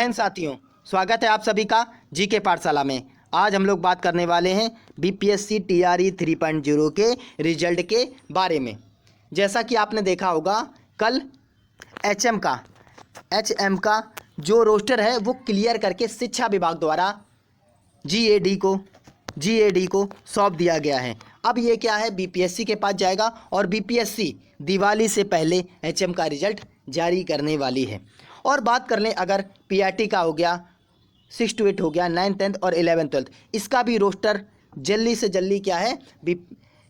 हिंद साथियों, स्वागत है आप सभी का जीके पाठशाला में। आज हम लोग बात करने वाले हैं बीपीएससी टीआरई 3.0 के रिजल्ट के बारे में। जैसा कि आपने देखा होगा, कल एचएम का जो रोस्टर है वो क्लियर करके शिक्षा विभाग द्वारा जीएडी को सौंप दिया गया है। अब ये क्या है, बीपीएससी के पास जाएगा और बीपीएससी दिवाली से पहले एचएम का रिजल्ट जारी करने वाली है। और बात कर लें अगर पीआरटी का हो गया, 6 to 8 हो गया, 9th 10th और 11th 12th, इसका भी रोस्टर जल्दी से जल्दी क्या है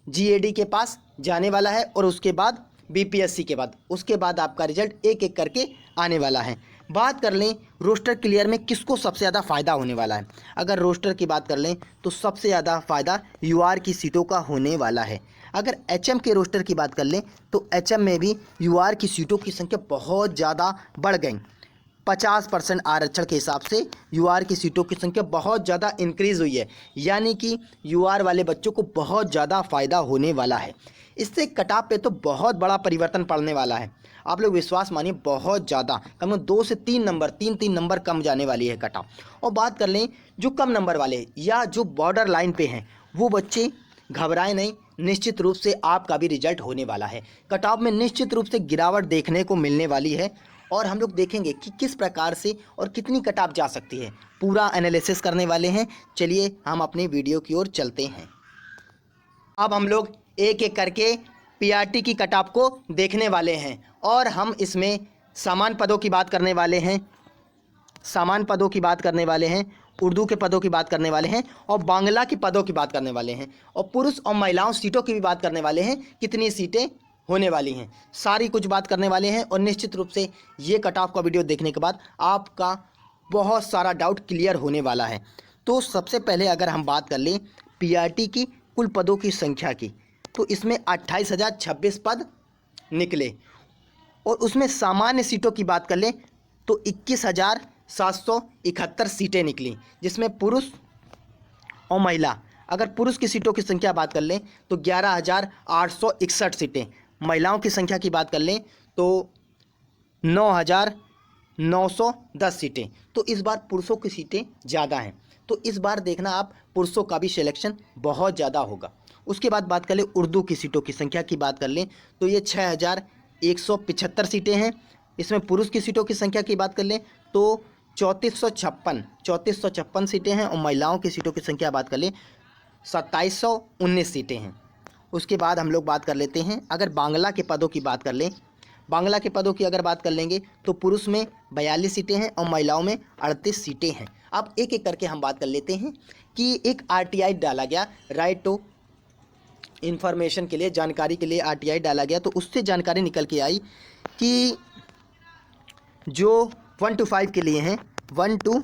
जीएडी के पास जाने वाला है और उसके बाद बीपीएससी के बाद उसके बाद आपका रिजल्ट एक एक करके आने वाला है। बात कर लें रोस्टर क्लियर में किसको सबसे ज़्यादा फ़ायदा होने वाला है। अगर रोस्टर की बात कर लें तो सबसे ज़्यादा फ़ायदा यूआर की सीटों का होने वाला है। अगर एचएम के रोस्टर की बात कर लें तो एचएम में भी यूआर की सीटों की संख्या बहुत ज़्यादा बढ़ गई। 50% आरक्षण के हिसाब से यूआर की सीटों की संख्या बहुत ज़्यादा इंक्रीज़ हुई है, यानी कि यूआर वाले बच्चों को बहुत ज़्यादा फ़ायदा होने वाला है। इससे कटाप पे तो बहुत बड़ा परिवर्तन पड़ने वाला है। आप लोग विश्वास मानिए, बहुत ज़्यादा कम 2 से 3 नंबर 3 नंबर कम जाने वाली है कटाप। और बात कर लें जो कम नंबर वाले या जो बॉर्डर लाइन पे हैं वो बच्चे घबराएं नहीं, निश्चित रूप से आपका भी रिजल्ट होने वाला है। कटाप में निश्चित रूप से गिरावट देखने को मिलने वाली है और हम लोग देखेंगे कि किस प्रकार से और कितनी कटाप जा सकती है, पूरा एनालिसिस करने वाले हैं। चलिए हम अपनी वीडियो की ओर चलते हैं। अब हम लोग एक एक करके पीआरटी की कटाप को देखने वाले हैं और हम इसमें सामान्य पदों की बात करने वाले हैं, उर्दू के पदों की बात करने वाले हैं और बांग्ला के पदों की बात करने वाले हैं और पुरुष और महिलाओं सीटों की भी बात करने वाले हैं, कितनी सीटें होने वाली हैं, सारी कुछ बात करने वाले हैं। और निश्चित रूप से ये कटाप का वीडियो देखने के बाद आपका बहुत सारा डाउट क्लियर होने वाला है। तो सबसे पहले अगर हम बात कर लें पीआरटी की कुल पदों की संख्या की, तो इसमें 28,026 पद निकले और उसमें सामान्य सीटों की बात कर लें तो 21,771 सीटें निकली, जिसमें पुरुष और महिला, अगर पुरुष की सीटों की संख्या बात कर लें तो 11,861 सीटें, महिलाओं की संख्या की बात कर लें तो 9,910 सीटें। तो इस बार पुरुषों की सीटें ज़्यादा हैं, तो इस बार देखना आप पुरुषों का भी सिलेक्शन बहुत ज़्यादा होगा। उसके बाद बात कर लें उर्दू की सीटों की संख्या की बात कर लें तो ये 6,175 सीटें हैं। इसमें पुरुष की सीटों की संख्या की बात कर लें तो 3456 सीटें हैं और महिलाओं की सीटों की संख्या बात कर लें 2719 सीटें हैं। उसके बाद हम लोग बात कर लेते हैं अगर बांग्ला के पदों की बात कर लें, बांग्ला के पदों की अगर बात कर लेंगे तो पुरुष में 42 सीटें हैं और महिलाओं में 38 सीटें हैं। अब एक एक करके हम बात कर लेते हैं कि एक आरटीआई डाला गया, राइट टू इन्फॉर्मेशन के लिए, जानकारी के लिए आरटीआई डाला गया, तो उससे जानकारी निकल के आई कि जो 1 to 5 के लिए हैं 1 to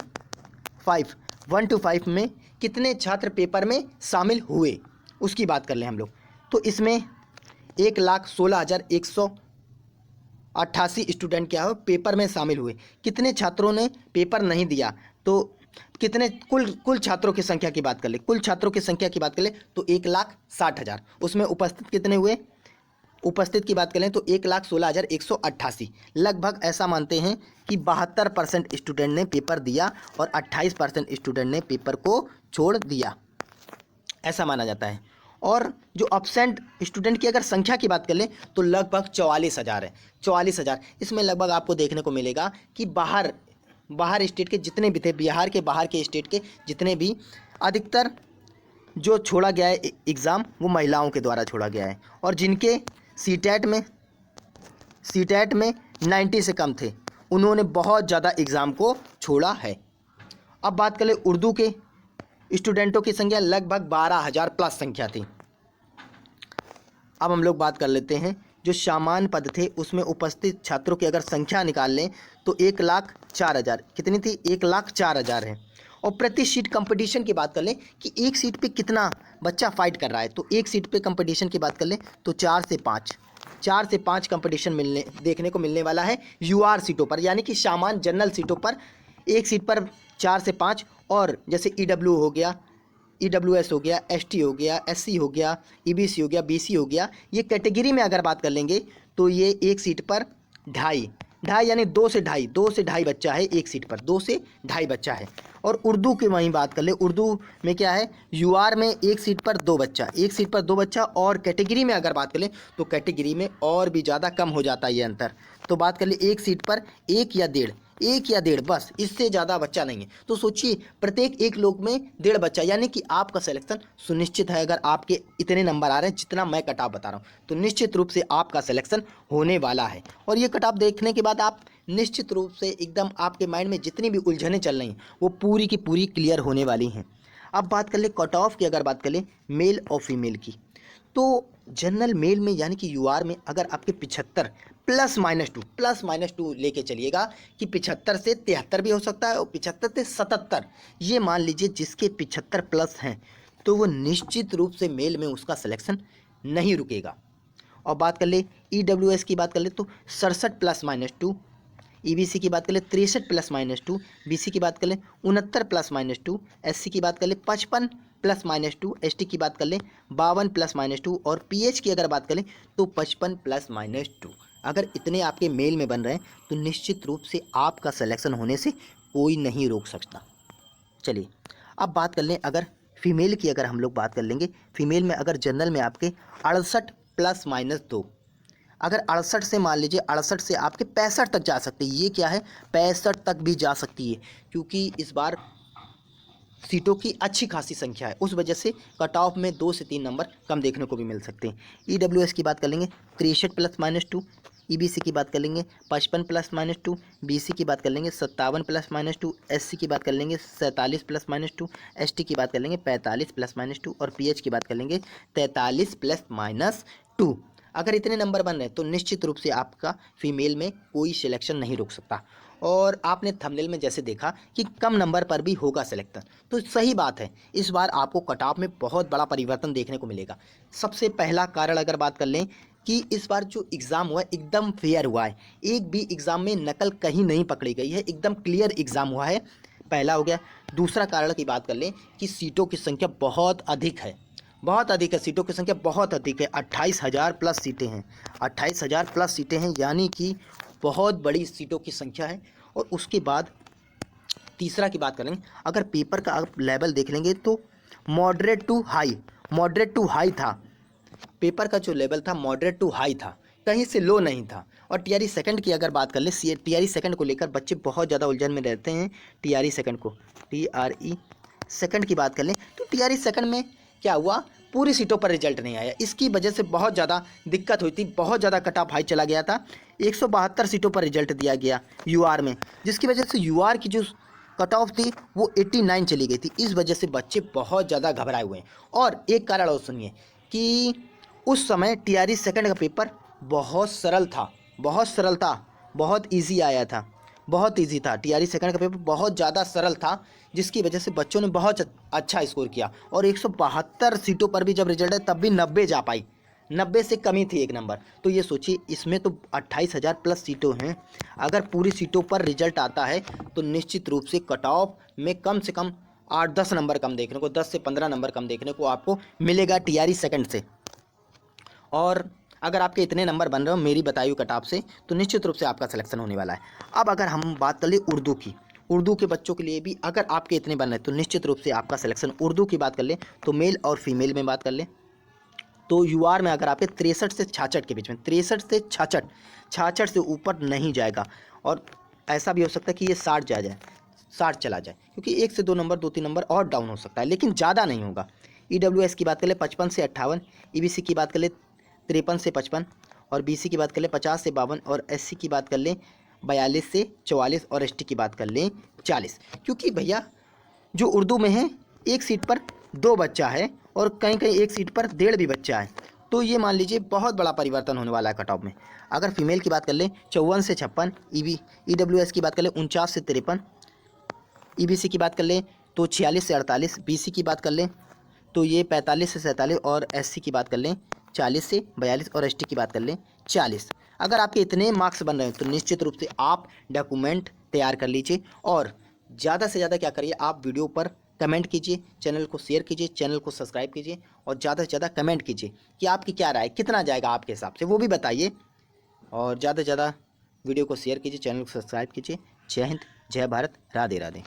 5 में कितने छात्र पेपर में शामिल हुए उसकी बात कर लें हम लोग। तो इसमें 1,16,188 स्टूडेंट क्या हो पेपर में शामिल हुए। कितने छात्रों ने पेपर नहीं दिया, तो कितने कुल छात्रों की संख्या की बात कर ले, कुल छात्रों की संख्या की बात कर ले तो 1,60,000। उसमें उपस्थित कितने हुए, उपस्थित की बात करें तो 1,16,188। लगभग ऐसा मानते हैं कि 72% स्टूडेंट ने पेपर दिया और 28% स्टूडेंट ने पेपर को छोड़ दिया, ऐसा माना जाता है। और जो अब्सेंट स्टूडेंट की अगर संख्या की बात कर लें तो लगभग 44,000 है। 44,000 इसमें लगभग आपको देखने को मिलेगा कि बाहर स्टेट के जितने भी थे, बिहार के बाहर के स्टेट के जितने भी, अधिकतर जो छोड़ा गया है एग्ज़ाम वो महिलाओं के द्वारा छोड़ा गया है और जिनके सीटेट में 90 से कम थे उन्होंने बहुत ज़्यादा एग्ज़ाम को छोड़ा है। अब बात करें उर्दू के स्टूडेंटों की संख्या लगभग 12,000 प्लस संख्या थी। अब हम लोग बात कर लेते हैं जो सामान्य पद थे उसमें उपस्थित छात्रों की अगर संख्या निकाल लें तो 1,04,000, कितनी थी, 1,04,000 है। और प्रति सीट कंपटीशन की बात कर लें कि एक सीट पे कितना बच्चा फाइट कर रहा है, तो एक सीट पे कंपटीशन की बात कर लें तो 4 से 5 कंपटीशन देखने को मिलने वाला है यूआर सीटों पर, यानी कि सामान्य जनरल सीटों पर एक सीट पर 4 से 5। और जैसे ईडब्ल्यू हो गया, ईडब्ल्यूएस हो गया, एसटी हो गया, एससी हो गया, ईबीसी हो गया, बीसी हो गया, ये कैटेगरी में अगर बात कर लेंगे तो ये एक सीट पर 2.5 ढाई यानी 2 से ढाई बच्चा है एक सीट पर, 2 से ढाई बच्चा है। और उर्दू की वहीं बात कर ले, उर्दू में क्या है, यूआर में एक सीट पर 2 बच्चा, एक सीट पर 2 बच्चा। और कैटेगरी में अगर बात करें तो कैटेगरी में और भी ज़्यादा कम हो जाता है ये अंतर। तो बात कर ले एक सीट पर 1 या 1.5 बस, इससे ज़्यादा बच्चा नहीं है। तो सोचिए प्रत्येक एक लोग में 1.5 बच्चा, यानी कि आपका सिलेक्शन सुनिश्चित है। अगर आपके इतने नंबर आ रहे हैं जितना मैं कट ऑफ बता रहा हूँ, तो निश्चित रूप से आपका सिलेक्शन होने वाला है। और ये कट ऑफ देखने के बाद आप निश्चित रूप से एकदम आपके माइंड में जितनी भी उलझनें चल रही हैं वो पूरी की पूरी क्लियर होने वाली हैं। अब बात कर ले कट ऑफ की, अगर बात कर ले मेल और फीमेल की, तो जनरल मेल में यानी कि यूआर में अगर आपके 75 +-2 लेके चलिएगा कि 75 से 73 भी हो सकता है और 75 से 77, ये मान लीजिए जिसके 75 प्लस हैं तो वो निश्चित रूप से मेल में उसका सिलेक्शन नहीं रुकेगा। और बात कर ले ईडब्ल्यूएस की बात कर ले तो 67 +-2, ईबीसी की बात कर ले 63 +-2, बीसी की बात कर ले 69 +-2, एससी की बात कर ले 55 +-2, एसटी की बात कर ले 52 +-2 और पीएच की अगर बात करें तो 55 +-2। अगर इतने आपके मेल में बन रहे हैं तो निश्चित रूप से आपका सिलेक्शन होने से कोई नहीं रोक सकता। चलिए अब बात कर लें अगर फीमेल की, अगर हम लोग बात कर लेंगे फीमेल में, अगर जनरल में आपके 68 +-2, अगर 68 से मान लीजिए 68 से आपके 65 तक जा सकते हैं, ये क्या है 65 तक भी जा सकती है, क्योंककि इस बार सीटों की अच्छी खासी संख्या है, उस वजह से कट ऑफ में 2 से 3 नंबर कम देखने को भी मिल सकते हैं। ईडब्ल्यूएस की बात कर लेंगे 63 +-2, ईबीसी की बात कर लेंगे 55 +-2, बीसी की बात कर लेंगे 57 +-2, एससी की बात कर लेंगे 47 +-2, एसटी की बात कर लेंगे 45 +-2 और पीएच की बात कर लेंगे 43 +-2। अगर इतने नंबर बन रहे हैं तो निश्चित रूप से आपका फीमेल में कोई सिलेक्शन नहीं रोक सकता। और आपने थंबनेल में जैसे देखा कि कम नंबर पर भी होगा सिलेक्शन, तो सही बात है, इस बार आपको कट ऑफ में बहुत बड़ा परिवर्तन देखने को मिलेगा। सबसे पहला कारण अगर बात कर लें कि इस बार जो एग्ज़ाम हुआ है एकदम फेयर हुआ है, एक भी एग्ज़ाम में नकल कहीं नहीं पकड़ी गई है, एकदम क्लियर एग्ज़ाम हुआ है, पहला हो गया। दूसरा कारण की बात कर लें कि सीटों की संख्या बहुत अधिक है, बहुत अधिक है, सीटों की संख्या बहुत अधिक है, 28,000 प्लस सीटें हैं, 28,000 प्लस सीटें हैं, यानी कि बहुत बड़ी सीटों की संख्या है। और उसके बाद तीसरा की बात करेंगे, अगर पेपर का आप लेवल देख लेंगे तो मॉडरेट टू हाई था, पेपर का जो लेवल था मॉडरेट टू हाई था, कहीं से लो नहीं था। और टीआरई सेकंड की अगर बात कर ले, टीआरई सेकंड को लेकर बच्चे बहुत ज़्यादा उलझन में रहते हैं। टीआरई सेकंड की बात कर लें तो टीआरई सेकंड में क्या हुआ, पूरी सीटों पर रिजल्ट नहीं आया, इसकी वजह से बहुत ज़्यादा दिक्कत हुई थी, बहुत ज़्यादा कट ऑफ हाई चला गया था। 172 सीटों पर रिजल्ट दिया गया यूआर में, जिसकी वजह से यूआर की जो कट ऑफ थी वो 89 चली गई थी। इस वजह से बच्चे बहुत ज़्यादा घबराए हुए हैं। और एक कारण और सुनिए कि उस समय टीआरई सेकंड का पेपर बहुत सरल था, बहुत ईजी आया था, बहुत ईजी था। टीआरई सेकंड का पेपर बहुत ज़्यादा सरल था, जिसकी वजह से बच्चों ने बहुत अच्छा स्कोर किया। और 172 सीटों पर भी जब रिजल्ट है तब भी 90 जा पाई, 90 से कमी थी एक नंबर। तो ये सोचिए इसमें तो 28,000 प्लस सीटों हैं, अगर पूरी सीटों पर रिजल्ट आता है तो निश्चित रूप से कट ऑफ में कम से कम 8-10 नंबर कम देखने को, 10 से 15 नंबर कम देखने को आपको मिलेगा टीआरई सेकंड से। और अगर आपके इतने नंबर बन रहे हो मेरी बताई हुई कट ऑफ से, तो निश्चित रूप से आपका सिलेक्शन होने वाला है। अब अगर हम बात कर ले उर्दू की, उर्दू के बच्चों के लिए भी अगर आपके इतने बन रहे हैं तो निश्चित रूप से आपका सिलेक्शन, उर्दू की बात कर ले तो मेल और फीमेल में बात कर ले तो यूआर में अगर आपके 63 से 66 के बीच में, 63 से 66 से ऊपर नहीं जाएगा। और ऐसा भी हो सकता है कि ये 60 जाए 60 चला जाए, क्योंकि 1 से 2 नंबर 2-3 नंबर और डाउन हो सकता है, लेकिन ज़्यादा नहीं होगा। ईडब्ल्यूएस की बात कर ले 55 से 58, ईबीसी की बात कर ले 53 से 55 और बीसी की बात कर ले 50 से 52 और एससी की बात कर ले 42 से 44 और एसटी की बात कर ले 40। क्योंकि भैया जो उर्दू में है एक सीट पर 2 बच्चा है और कहीं कहीं एक सीट पर 1.5 भी बच्चा है, तो ये मान लीजिए बहुत बड़ा परिवर्तन होने वाला है कट ऑफ में। अगर फीमेल की बात कर ले 54 से 56, ईडब्ल्यूएस की बात कर ले 49 से 53, ईबीसी की बात कर ले तो 46 से 48, बीसी की बात कर ले तो ये 45 से 47 और एससी की बात कर लें 40 से 42 और एसटी की बात कर लें 40। अगर आपके इतने मार्क्स बन रहे हैं तो निश्चित रूप से आप डॉक्यूमेंट तैयार कर लीजिए और ज़्यादा से ज़्यादा क्या करिए, आप वीडियो पर कमेंट कीजिए, चैनल को शेयर कीजिए, चैनल को सब्सक्राइब कीजिए और ज़्यादा से ज़्यादा कमेंट कीजिए कि आपकी क्या राय, कितना जाएगा आपके हिसाब से वो भी बताइए। और ज़्यादा से ज़्यादा वीडियो को शेयर कीजिए, चैनल को सब्सक्राइब कीजिए। जय हिंद, जय भारत, राधे राधे।